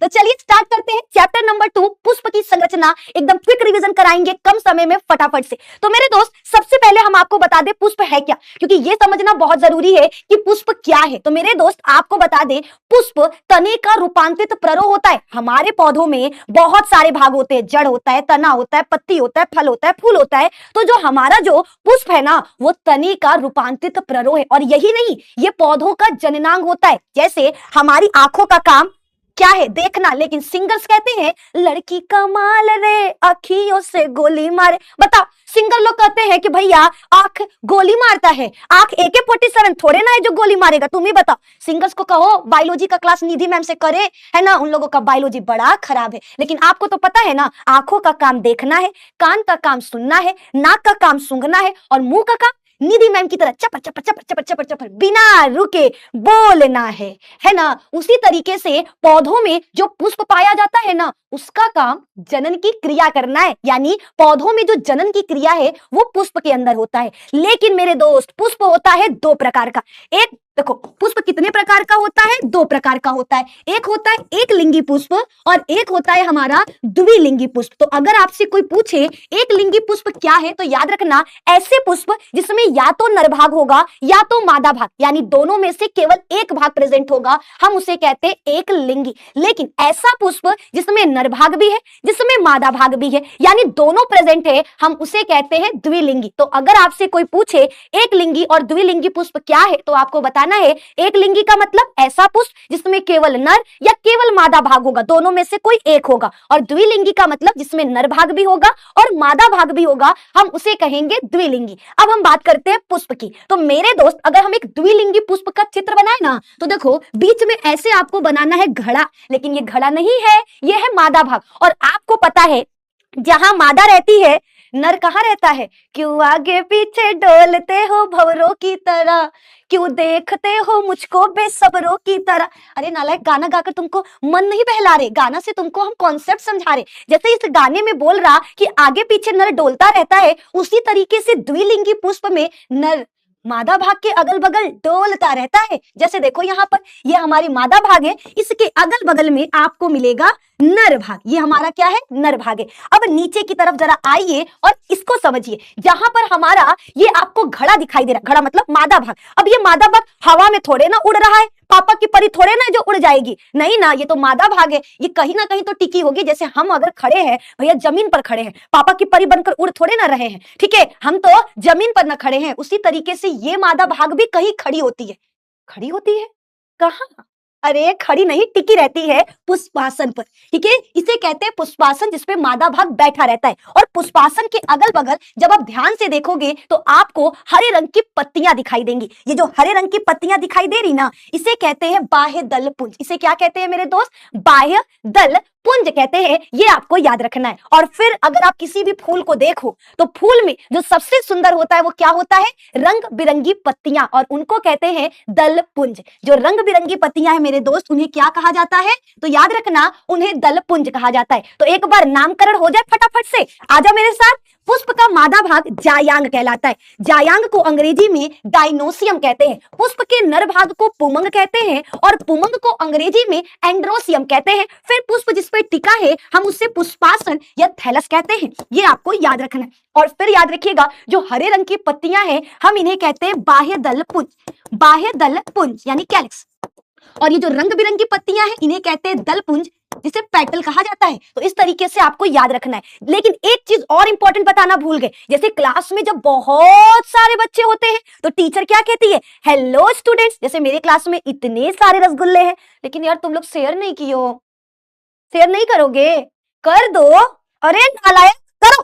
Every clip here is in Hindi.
तो चलिए स्टार्ट करते हैं चैप्टर नंबर 2 पुष्प की संरचना। एकदम क्विक रिवीजन कराएंगे कम समय में फटाफट से। तो मेरे दोस्त सबसे पहले हम आपको बता दें पुष्प है क्या, क्योंकि ये समझना बहुत जरूरी है कि पुष्प क्या है। तो मेरे दोस्त आपको बता दें पुष्प तने का रूपांतरित प्ररोह होता है। हमारे पौधों में बहुत सारे भाग होते हैं, जड़ होता है, तना होता है, पत्ती होता है, फल होता है, फूल होता है। तो जो हमारा जो पुष्प है ना वो तने का रूपांतरित प्ररोह है। और यही नहीं, ये पौधों का जननांग होता है। जैसे हमारी आंखों का काम क्या है? देखना। लेकिन सिंगर्स कहते हैं लड़की कमाल रे अखियों से गोली मारे। बताओ, सिंगर लोग कहते हैं कि भैया आंख गोली मारता है। आंख AK-47 थोड़े ना है जो गोली मारेगा। तुम ही बताओ, सिंगर्स को कहो बायोलॉजी का क्लास निधि मैम से करे, है ना। उन लोगों का बायोलॉजी बड़ा खराब है। लेकिन आपको तो पता है ना, आंखों का काम देखना है, कान का काम सुनना है, नाक का काम सूंघना है, और मुंह का काम निधि मैम की तरह चपर चपर चपर चपर चपर चपर बिना रुके बोलना है ना। उसी तरीके से पौधों में जो पुष्प पाया जाता है ना, उसका काम जनन की क्रिया करना है। यानी पौधों में जो जनन की क्रिया है वो पुष्प के अंदर होता है। लेकिन मेरे दोस्त पुष्प होता है दो प्रकार का। एक देखो, पुष्प कितने प्रकार का होता है? दो प्रकार का होता है। एक होता है एक लिंगी पुष्प और एक होता है हमारा द्विलिंगी पुष्प। तो अगर आपसे कोई पूछे एक लिंगी पुष्प क्या है, तो याद रखना ऐसे पुष्प जिसमें या तो नर भाग होगा या तो मादा भाग, यानी दोनों में से केवल एक भाग प्रेजेंट होगा, हम उसे कहते हैं एक लिंगी। लेकिन ऐसा पुष्प जिसमें नर भाग भी है, जिसमें मादा भाग भी है, यानी दोनों प्रेजेंट है, हम उसे कहते हैं द्विलिंगी। तो अगर आपसे कोई पूछे एक लिंगी और द्विलिंगी पुष्प क्या है, तो आपको बताना है एक लिंगी का मतलब ऐसा पुष्प जिसमें केवल नर या केवल मादा भाग होगा, दोनों में से कोई एक होगा। और द्विलिंगी का मतलब जिसमें नर भाग भी होगा और मादा भाग भी होगा, हम उसे कहेंगे द्विलिंगी। अब हम बात करते हैं पुष्प की। तो मेरे दोस्त अगर हम एक द्विलिंगी पुष्प का चित्र बनाए ना, तो देखो बीच में ऐसे आपको बनाना है घड़ा। लेकिन ये घड़ा नहीं है, ये है मादा भाग। और आपको पता है जहां मादा रहती है, नर कहाँ रहता है? क्यों आगे पीछे डोलते हो भंवरों की तरह, क्यों देखते हो मुझको बेसब्रों की तरह। अरे नालायक, गाना गाकर तुमको मन नहीं बहला रहे, गाना से तुमको हम कॉन्सेप्ट समझा रहे। जैसे इस गाने में बोल रहा कि आगे पीछे नर डोलता रहता है, उसी तरीके से द्विलिंगी पुष्प में नर मादा भाग के अगल बगल डोलता रहता है। जैसे देखो यहाँ पर ये हमारी मादा भाग है, इसके अगल बगल में आपको मिलेगा नर भाग। ये हमारा क्या है? नर भाग है। अब नीचे की तरफ जरा आइए और इसको समझिए। जहां पर हमारा ये आपको घड़ा दिखाई दे रहा है, घड़ा मतलब मादा भाग। अब ये मादा भाग हवा में थोड़े ना उड़ रहा है, पापा की परी थोड़े ना जो उड़ जाएगी, नहीं ना, ये तो मादा भाग है। ये कहीं ना कहीं तो टिकी होगी। जैसे हम अगर खड़े हैं भैया, जमीन पर खड़े हैं, पापा की परी बनकर उड़ थोड़े ना रहे हैं, ठीक है, हम तो जमीन पर ना खड़े हैं। उसी तरीके से ये मादा भाग भी कहीं खड़ी होती है। खड़ी होती है कहाँ? अरे खड़ी नहीं, टिकी रहती है पुष्पासन पर, ठीक है। इसे कहते हैं पुष्पासन, जिसपे मादा भाग बैठा रहता है। और पुष्पासन के अगल बगल जब आप ध्यान से देखोगे तो आपको हरे रंग की पत्तियां दिखाई देंगी। ये जो हरे रंग की पत्तियां दिखाई दे रही ना, इसे कहते हैं बाह्य दल पुंज। इसे क्या कहते हैं मेरे दोस्त? बाह्य दल पुंज कहते हैं। ये आपको याद रखना है। और फिर अगर आप किसी भी फूल को देखो तो फूल में जो सबसे सुंदर होता है वो क्या होता है? रंग बिरंगी पत्तियां, और उनको कहते हैं दल पुंज। जो रंग बिरंगी पत्तियां हैं मेरे दोस्त, उन्हें क्या कहा जाता है? तो याद रखना, उन्हें दल पुंज कहा जाता है। तो एक बार नामकरण हो जाए फटाफट से, आजा मेरे साथ। पुष्प का मादा भाग जायांग कहलाता है। जायांग को अंग्रेजी में डायनोसियम कहते हैं। पुष्प के नर भाग को पुमंग कहते हैं और पुमंग को अंग्रेजी में एंड्रोसियम कहते हैं। फिर पुष्प जिस पे टिका है हम उससे पुष्पासन या थैलस कहते हैं। ये आपको याद रखना है। और फिर याद रखिएगा, जो हरे रंग की पत्तियां हैं हम इन्हें कहते हैं बाह्य दल पुंज। बाह्य दल पुंज यानी कैलिक्स। और ये जो रंग बिरंगी पत्तियां हैं इन्हें कहते हैं दल पुंज, जिसे पेटल कहा जाता है। तो इस तरीके से आपको याद रखना है। लेकिन एक चीज और इंपॉर्टेंट बताना भूल गए। जैसे क्लास में जब बहुत सारे बच्चे होते हैं तो टीचर क्या कहती है? Hello students. जैसे मेरे क्लास में इतने सारे रसगुल्ले हैं, लेकिन यार तुम लोग शेयर नहीं किए हो। शेयर नहीं करोगे? कर दो। अरे नालायक, करो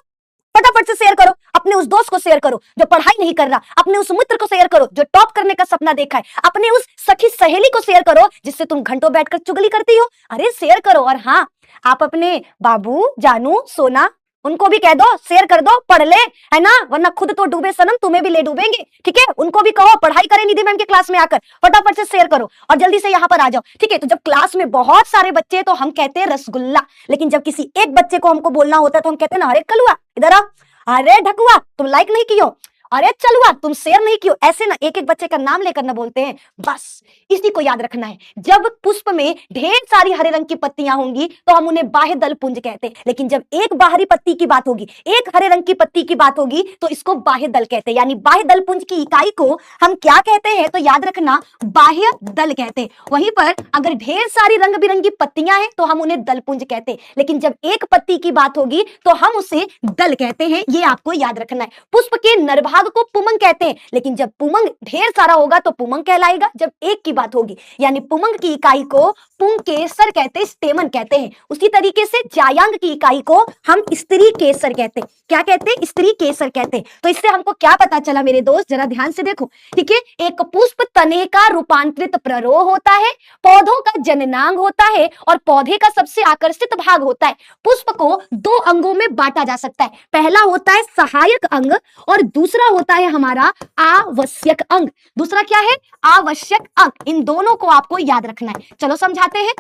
फटाफट से शेयर करो। अपने उस दोस्त को शेयर करो जो पढ़ाई नहीं कर रहा, अपने उस मित्र को शेयर करो जो टॉप करने का सपना देखा है, अपने उस सखी सहेली को शेयर करो जिससे तुम घंटों बैठकर चुगली करती हो। अरे शेयर करो। और हाँ, आप अपने बाबू, जानू, सोना, उनको भी कह दो शेयर कर दो, पढ़ ले, है ना, वरना खुद तो डूबे सनम तुम्हें भी ले डूबेंगे, ठीक है। उनको भी कहो पढ़ाई करें निधि मैम के क्लास में आकर, फटाफट से शेयर करो और जल्दी से यहाँ पर आ जाओ, ठीक है। तो जब क्लास में बहुत सारे बच्चे तो हम कहते हैं रसगुल्ला, लेकिन जब किसी एक बच्चे को हमको बोलना होता है तो हम कहते हैं ना, अरे कलुआ इधर आओ, अरे ढकुआ तुम लाइक नहीं कियो, अरे चलुआ तुम शेयर नहीं क्यों, ऐसे ना एक एक बच्चे का नाम लेकर ना बोलते हैं, बस इसी को याद रखना है। जब पुष्प में ढेर सारी हरे रंग की पत्तियां होंगी तो हम उन्हें बाह्य दल पुंज कहते हैं, लेकिन जब एक बाहरी पत्ती की बात होगी, एक हरे रंग की पत्ती की बात होगी तो इसको बाह्य दल कहते हैं। यानी बाह्य दल पुंज की इकाई को हम क्या कहते हैं, तो याद रखना बाह्य दल कहते हैं। वहीं पर अगर ढेर सारी रंग बिरंगी पत्तियां हैं तो हम उन्हें दल पुंज कहते हैं, लेकिन जब एक पत्ती की बात होगी तो हम उसे दल कहते हैं, ये आपको याद रखना है। पुष्प के नरभाग को पुमंग कहते हैं, लेकिन जब पुमंग ढेर सारा होगा तो पुमंग कहलाएगा जब एक की बात होगी। यानी पुमंग की इकाई को पुंकेसर कहते हैं, स्टेमन कहते हैं। उसी तरीके से जायांग की इकाई को हम स्त्री केसर कहते हैं। क्या कहते हैं, स्त्री केसर कहते हैं। तो इससे हमको क्या पता चला मेरे दोस्त, जरा ध्यान से देखो, ठीक है। एक पुष्प तने का रूपांतरित प्ररोह होता है, पौधों का जननांग होता है और पौधे का सबसे आकर्षित भाग होता है। पुष्प को दो अंगों में बांटा जा सकता है, पहला होता है सहायक अंग और दूसरा होता है हमारा आवश्यक अंग। दूसरा क्या है, आवश्यक अंग। इन दोनों को आपको याद रखना है। चलो समझाते हैं।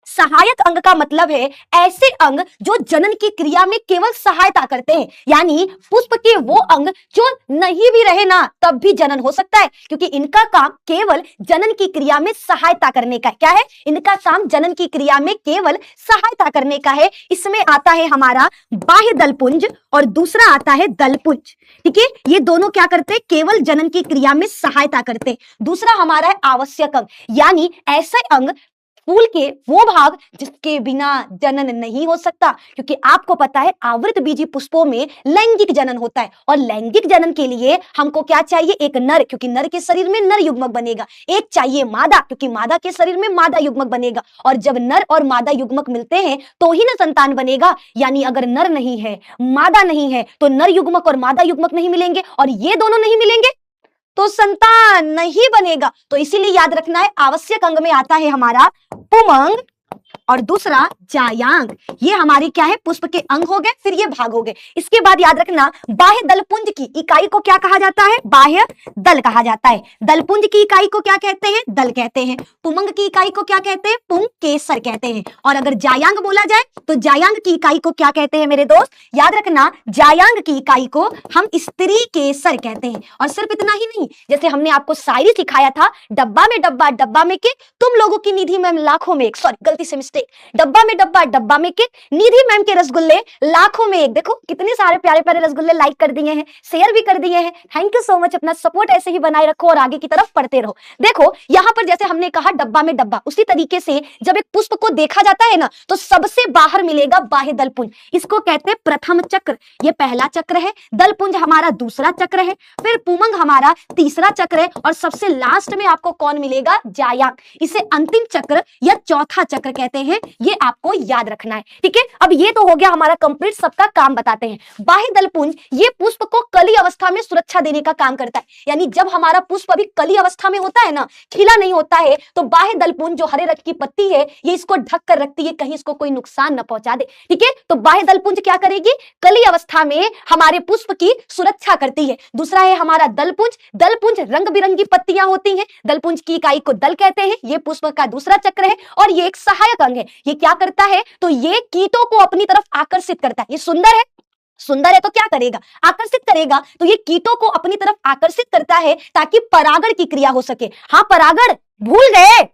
सहायक अंग का मतलब है ऐसे अंग जो जनन की क्रिया में केवल सहायता करते हैं, यानी पुष्प के वो अंग जो नहीं भी रहे ना तब भी जनन हो सकता है, क्योंकि इनका काम केवल जनन की क्रिया में सहायता करने का है। क्या है, इनका काम जनन की क्रिया में केवल सहायता करने का है। इसमें आता है हमारा बाह्य दलपुंज और दूसरा आता है दलपुंज, ठीक है। ये दोनों क्या करते हैं, केवल जनन की क्रिया में सहायता करते हैं। दूसरा हमारा है आवश्यक अंग, यानी ऐसे अंग फूल के वो भाग जिसके बिना जनन नहीं हो सकता, क्योंकि आपको पता है आवृत बीजी पुष्पों में लैंगिक जनन होता है और लैंगिक जनन के लिए हमको क्या चाहिए, एक नर, क्योंकि नर के शरीर में नर युग्मक बनेगा। एक चाहिए मादा, क्योंकि मादा के शरीर में मादा युग्मक बनेगा। और जब नर और मादा युग्मक मिलते हैं तो ही ना संतान बनेगा। यानी अगर नर नहीं है, मादा नहीं है, तो नर युग्मक और मादा युग्मक नहीं मिलेंगे और ये दोनों नहीं मिलेंगे तो संतान नहीं बनेगा। तो इसीलिए याद रखना है आवश्यक अंग में आता है हमारा पुमंग और दूसरा जायांग। ये हमारी क्या है, पुष्प के अंग हो गए, फिर ये भाग हो गए। इसके बाद याद रखना बाह्य दलपुंज की इकाई को क्या कहा जाता है, बाह्य दल कहा जाता है। दलपुंज की इकाई को क्या कहते हैं, दल कहते हैं। पुमंग की इकाई को क्या कहते हैं, पुंकेसर कहते हैं। और अगर जायांग बोला जाए तो जायांग की इकाई को क्या कहते हैं मेरे दोस्त, याद रखना जायांग की इकाई को हम स्त्री केसर कहते हैं। और सिर्फ इतना ही नहीं, जैसे हमने आपको शायरी सिखाया था, डब्बा में डब्बा डब्बा में के तुम लोगों की निधि में लाखों में एक, सॉरी गलती से मिस्टेक, डब्बा में डब्बा डब्बा में के निधि मैम के रसगुल्ले लाखों में एक। देखो कितने सारे प्यारे प्यारे रसगुल्ले लाइक कर दिए हैं, शेयर भी कर दिए हैं। Thank you so much. अपना सपोर्ट ऐसे ही बनाए रखो और आगे की तरफ पढ़ते रहो। देखो यहाँ पर जैसे हमने कहा डब्बा में डब्बा, उसी तरीके से जब एक पुष्प को देखा जाता है ना तो सबसे बाहर मिलेगा बाह्य दलपुंज। इसको कहते हैं प्रथम चक्र, ये पहला चक्र है। दलपुंज हमारा दूसरा चक्र है, फिर पुमंग हमारा तीसरा चक्र है और सबसे लास्ट में आपको कौन मिलेगा, जायांग। इसे अंतिम चक्र या चौथा चक्र कहते हैं। ये आपको याद रखना है, ठीक है। अब ये तो हो गया हमारा कंप्लीट, सबका काम बताते हैं। बाह्य दलपुंज ये पुष्प को कली अवस्था में सुरक्षा देने का काम करता है। यानी जब हमारा पुष्प अभी कली अवस्था में होता है ना, खिला नहीं होता है, तो बाह्य दलपुंज जो हरे रंग की पत्ती है ये इसको ढक कर रखती है, कहीं इसको कोई नुकसान न पहुंचा दे, ठीक है। तो बाह्य दलपुंज क्या करेगी, कली अवस्था में हमारे पुष्प की सुरक्षा करती है। दूसरा है हमारा दलपुंज। दलपुंज रंग बिरंगी पत्तियां होती हैं, दलपुंज की इकाई को दल कहते हैं। ये पुष्प का दूसरा चक्र है और ये एक सहायक अंग है। ये क्या करता है, तो ये कीटों को अपनी तरफ आकर्षित करता है। ये सुंदर है, सुंदर है तो क्या करेगा, आकर्षित करेगा। तो ये कीटों को अपनी तरफ आकर्षित करता है ताकि परागण की क्रिया हो सके। हाँ परागण भूल गए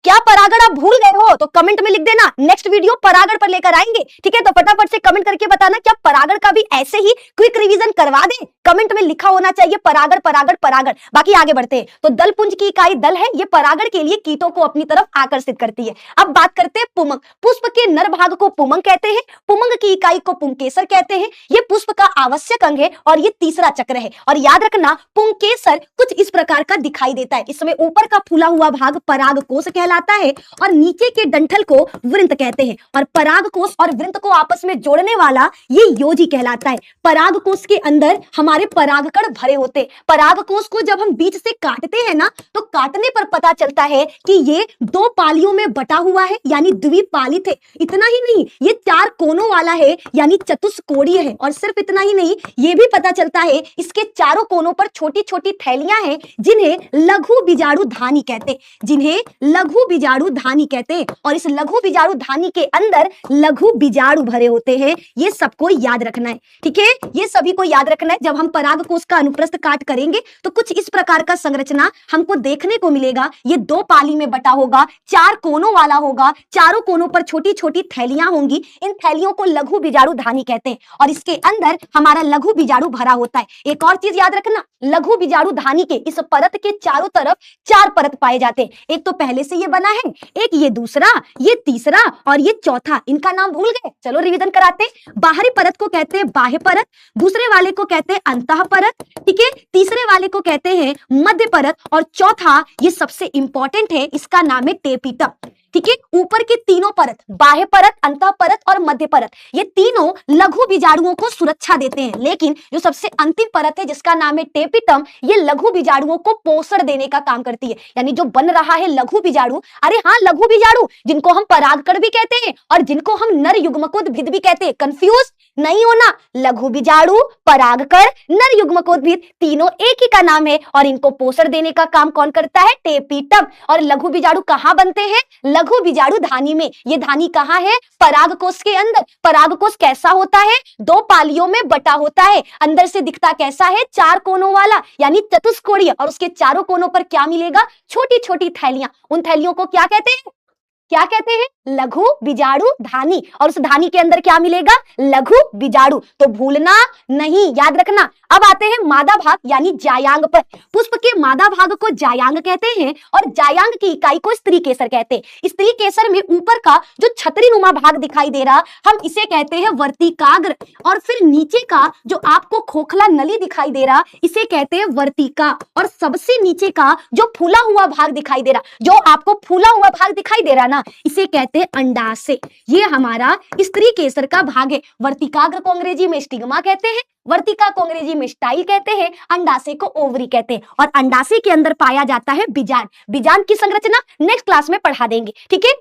क्या, परागण आप भूल गए हो तो कमेंट में लिख देना, नेक्स्ट वीडियो परागण पर लेकर आएंगे, ठीक है। तो फटाफट से कमेंट करके बताना क्या परागण का भी ऐसे ही क्विक रिवीजन करवा दें। कमेंट में लिखा होना चाहिए परागण परागण परागण। बाकी आगे बढ़ते हैं। तो दलपुंज की इकाई दल है, ये परागण के लिए कीटों को अपनी तरफ आकर्षित करती है। अब बात करते हैं पुमंग। पुष्प के नर भाग को पुमंग कहते हैं, पुमंग की इकाई को पुंकेसर कहते हैं। ये पुष्प का आवश्यक अंग है और ये तीसरा चक्र है। और याद रखना पुंकेसर कुछ इस प्रकार का दिखाई देता है। इसमें ऊपर का फूला हुआ भाग परागकोश कहलाता है और नीचे के डंठल को वृंत कहते हैं। और परागकोश और वृंत को आपस में जोड़ने वाला ये योजी कहलाता है। परागकोश के अंदर हमारे परागकण भरे होते। परागकोश को जब हम बीच से काटते हैं ना तो काटने पर पता चलता है कि ये दो पालियों में बटा हुआ है, यानी द्विपालित है। इतना ही नहीं, ये चार कोनों वाला है, यानी चतुष्कोणीय है। और सिर्फ इतना ही नहीं, ये भी पता चलता है इसके चारों कोनों पर छोटी छोटी थैलियां हैं जिन्हें लघु बीजाणु धानी कहते हैं, जिन्हें लघु लघु बीजाणु धानी कहते हैं और इस लघु बीजाणु धानी के अंदर लघु बीजाणु भरे होते हैं। ये सबको याद रखना है, ठीक है, ये सभी को याद रखना है। जब हम पराग कोश का अनुप्रस्थ काट करेंगे तो कुछ इस प्रकार का संरचना हमको देखने को मिलेगा। ये 2 पाली में बटा होगा, 4 कोनों वाला होगा, चारों कोनों पर छोटी छोटी थैलियां होंगी। इन थैलियों को लघु बीजाणु धानी कहते हैं और इसके अंदर हमारा लघु बीजाणु भरा होता है। एक और चीज याद रखना, लघु बीजाणु धानी के इस परत के चारों तरफ 4 परत पाए जाते हैं। एक तो पहले से ये बना है, एक ये दूसरा, ये तीसरा और ये चौथा। इनका नाम भूल गए? चलो रिवीजन कराते हैं। बाहरी परत को कहते हैं बाह्य परत, दूसरे वाले को कहते हैं अंतः परत, ठीक है, तीसरे वाले को कहते हैं मध्य परत और चौथा ये सबसे इंपॉर्टेंट है, इसका नाम है टेपिटम, ठीक है। ऊपर के तीनों परत, बाह्य परत, अंतः परत और मध्य परत, ये तीनों लघु बीजाणुओं को सुरक्षा देते हैं, लेकिन जो सबसे अंतिम परत है जिसका नाम है टेपिटम, ये लघु बीजाणुओं को पोषण देने का काम करती है। यानी जो बन रहा है लघु बीजाणु, अरे हाँ लघु बीजाणु, जिनको हम परागकण भी कहते हैं और जिनको हम नर युग्मकोद्भिद भी कहते हैं, कंफ्यूज नहीं होना। लघु बीजाणु, परागकण, नर युग्मकोद्भिद तीनों एक ही का नाम है और इनको पोषण देने का काम कौन करता है? टेपिटम। और लघु बीजाणु कहां बनते हैं? लघु बीजाणु धानी में। ये धानी कहां है? परागकोश के अंदर। परागकोश कैसा होता है? 2 पालियों में बटा होता है। अंदर से दिखता कैसा है? 4 कोनों वाला, यानी चतुष्कोणीय। और उसके चारों कोनों पर क्या मिलेगा? छोटी छोटी थैलियां। उन थैलियों को क्या कहते हैं? क्या कहते हैं? लघु बीजाणु धानी। और उस धानी के अंदर क्या मिलेगा? लघु बीजाणु। तो भूलना नहीं, याद रखना। अब आते हैं मादा भाग यानी जायांग पर। पुष्प के मादा भाग को जायांग कहते हैं और जायांग की इकाई को स्त्री केसर कहते हैं। स्त्री केसर में ऊपर का जो छतरी नुमा भाग दिखाई दे रहा, हम इसे कहते हैं वर्तिकाग्र। और फिर नीचे का जो आपको खोखला नली दिखाई दे रहा, इसे कहते हैं वर्तिका। और सबसे नीचे का जो फूला हुआ भाग दिखाई दे रहा, जो आपको फूला हुआ भाग दिखाई दे रहा ना, इसे कहते हैं अंडाशय। ये हमारा स्त्री केसर का भाग है। वर्तिकाग्र को अंग्रेजी में स्टिग्मा कहते हैं, वर्तिका को अंग्रेजी में स्टाइल कहते हैं, अंडाशय को ओवरी कहते हैं। और अंडाशय के अंदर पाया जाता है बीजांड। बीजांड की संरचना नेक्स्ट क्लास में पढ़ा देंगे, ठीक है।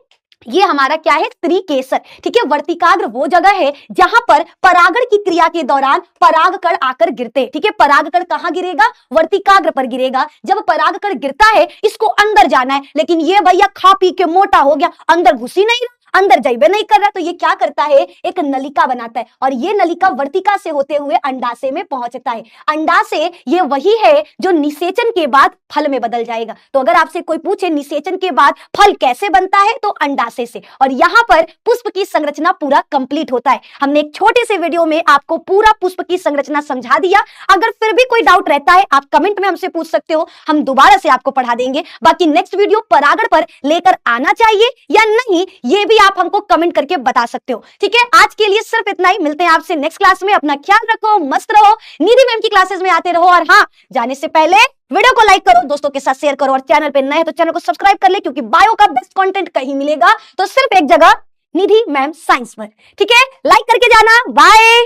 ये हमारा क्या है? स्त्री केसर, ठीक है। वर्तिकाग्र वो जगह है जहां पर परागण की क्रिया के दौरान परागकण आकर गिरते, ठीक है। परागकण कहां गिरेगा? वर्तिकाग्र पर गिरेगा। जब परागकण गिरता है, इसको अंदर जाना है, लेकिन ये भैया खा पी के मोटा हो गया, अंदर घुस ही नहीं, अंदर जाइबे नहीं कर रहा, तो ये क्या करता है? एक नलिका बनाता है और ये नलिका वर्तिका से होते हुए अंडाशय में पहुंचता है। अंडाशय ये वही है जो निषेचन के बाद फल में बदल जाएगा। तो अगर आपसे कोई पूछे निषेचन के बाद फल कैसे बनता है, तो अंडाशय से। और यहाँ पर पुष्प की संरचना पूरा कंप्लीट होता है। हमने एक छोटे से वीडियो में आपको पूरा पुष्प की संरचना समझा दिया। अगर फिर भी कोई डाउट रहता है, आप कमेंट में हमसे पूछ सकते हो, हम दोबारा से आपको पढ़ा देंगे। बाकी नेक्स्ट वीडियो परागण पर लेकर आना चाहिए या नहीं, ये भी आप हमको कमेंट करके बता सकते हो, ठीक है। आज के लिए सिर्फ इतना ही। मिलते हैं आपसे नेक्स्ट क्लास में। अपना ख्याल रखो, मस्त रहो, निधि मैम की क्लासेस में आते रहो। और हाँ, जाने से पहले वीडियो को लाइक करो, दोस्तों के साथ शेयर करो और चैनल पे नए हैं तो चैनल को सब्सक्राइब कर ले, क्योंकि बायो का बेस्ट कंटेंट कहीं मिलेगा तो सिर्फ एक जगह, निधि मैम साइंस पर, ठीक है। लाइक करके जाना। बाय।